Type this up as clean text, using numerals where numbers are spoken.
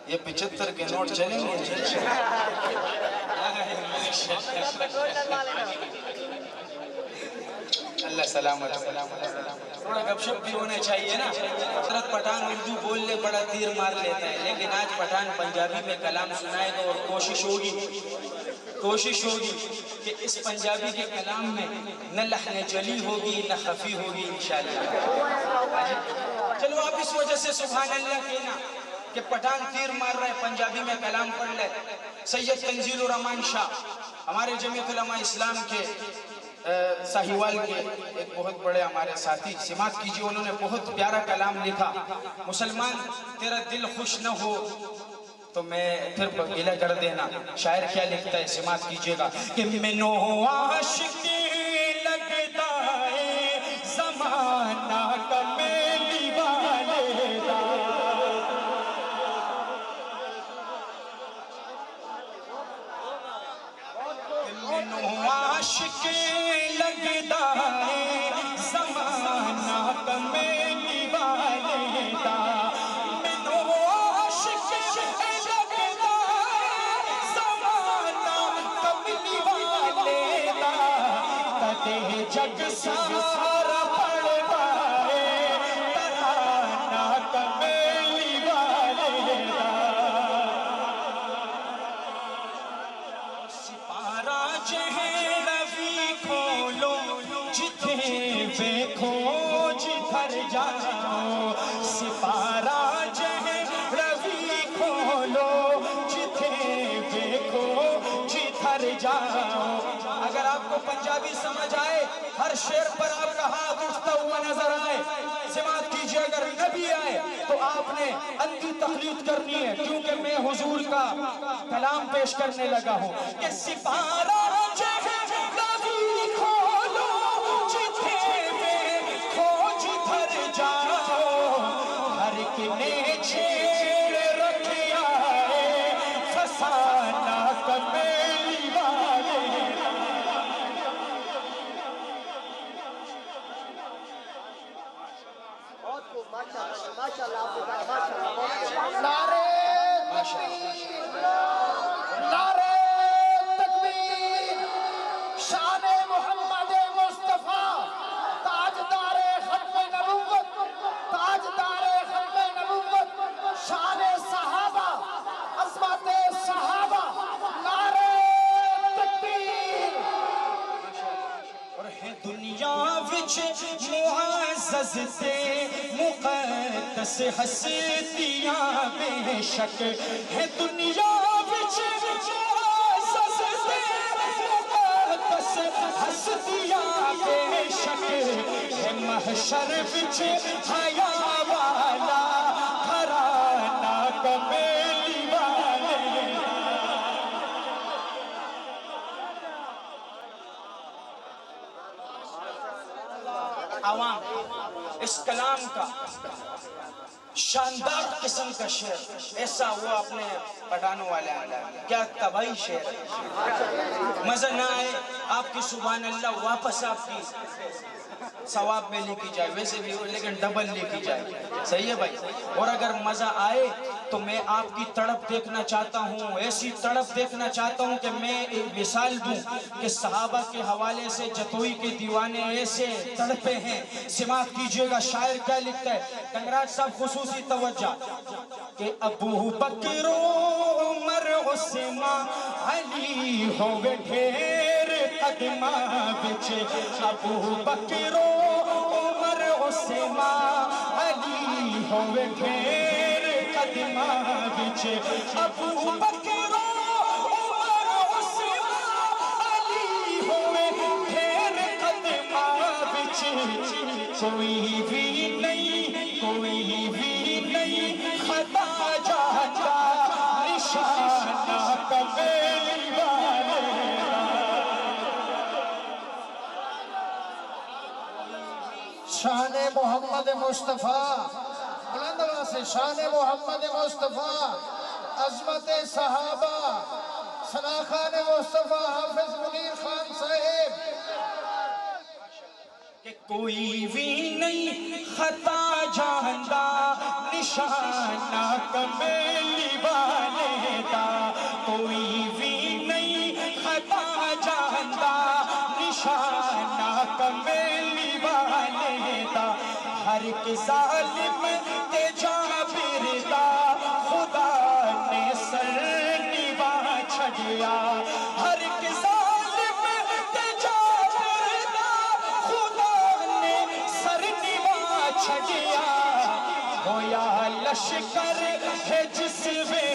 یہ 75 کے نوٹ چلیں گے. اللہ سلامت. تھوڑا گپ شپ بھی ہونا چاہیے نا. حضرت پٹھان اردو بول لے بڑا تیر مار لیتا ہے، لیکن آج پٹھان پنجابی میں کلام سنائے گا، اور کوشش ہوگی کہ اس پنجابی کے کلام میں نہ لحن جلی ہوگی نہ خفی ہوگی انشاءاللہ. چلو آپ اس وجہ سے سبحان اللہ کہنا کہ پٹھان تیر مار رہا ہے، پنجابی میں کلام پڑھ لے. سید تنزیل الرحمان شاہ ہمارے جمعیت علماء اسلام کے ساہیوال کے ایک بہت بڑے ہمارے ساتھی، سماعت کیجئے. انہوں نے بہت پیارا کلام لکھا. مسلمان تیرا دل خوش نہ ہو تو میں پھر گلہ کر دینا. شاعر کیا لکھتا ہے، سماعت کیجئے گا کہ منو عاشقی لگتا ہے زمانہ کا میلی والے دا. منو عاشقی لگتا ہے زمانہ کا میلی والے دا. جگ سارا پڑ پائے ترانہ کمیلی والے دا. سپارہ جہے روی کھولو جتھے ویکھو جدھر جاؤ. سپارہ جہے روی کھولو جتھے ویکھو جدھر جاؤ. اگر آپ کو پنجابی سمجھ آئے، ہر شعر پر آپ کا ہاتھ اٹھتا ہوا نظر آئے، سماعت کیجئے. اگر نبی آئے تو آپ نے اندھی تقلید کرنی ہے، کیونکہ میں حضور کا کلام پیش کرنے لگا ہوں. کہ سپارہ جہے روی کھولو جتھے ویکھو جدھر جاؤ. ہر کنے چھیڑ رکھیا ہے فسانہ کمیلی والے. نعرے تکبیر، نعرے تکبیر. شان محمد مصطفیٰ تاجدار ختم نبوت، تاجدار ختم نبوت. شان صحابہ، عظمت صحابہ. نعرے تکبیر. اور ہے دنیا وچ معزز تے مقدس ہستیاں بے شک. ہے دنیا وچ معزز تے مقدس ہستیاں بے شک. ہے محشر وچ حیا والا گھرانہ کمیلی والے. عوام اس کلام کا شاندار قسم کا شعر ایسا ہوا اپنے پٹھانوں والے کیا تباہی شعر ہے. مزہ نہ آئے آپ کی سبحان اللہ واپس آپ کی ثواب میں لکھی جائے، ویسے بھی ہو لیکن ڈبل لکھی جائے. صحیح ہے بھائی. اور اگر مزہ آئے تو میں آپ کی تڑپ دیکھنا چاہتا ہوں، ایسی تڑپ دیکھنا چاہتا ہوں کہ میں ایک مثال دوں کہ صحابہ کے حوالے سے جتوئی کے دیوانے ایسے تڑپے ہیں. سماعت کیجئے گا شاعر کیا لکھتا ہے. کنگراج صاحب خصوصی توجہ کہ ابو بکر عمر عثمان علی ہوئے ڈھیر قدمہ بچ. ابو بکر عمر عثمان علی ہوئے ڈھیر قدمہ بچ. ابو بکر عمر عثمان علی ہوئے ڈھیر قدمہ بچ. کوئی بھی نہیں خطا جاتا نشانہ کمیلی والے. شان محمد مصطفیٰ، بلند آواز سے شان محمد مصطفیٰ، عظمت صحابہ. ثنا خان مصطفیٰ حافظ منیر خان صاحب. کہ کوئی بھی نہیں خطا جاندا نشانہ کمیلی والے. ہر ایک ظالم تے جابر دا خدا نے سر نیوا چھڑیا ہر ایک ظالم تے جابر دا خدا نے سر نیوا چھڑیا گویا لشکر ہے جس میں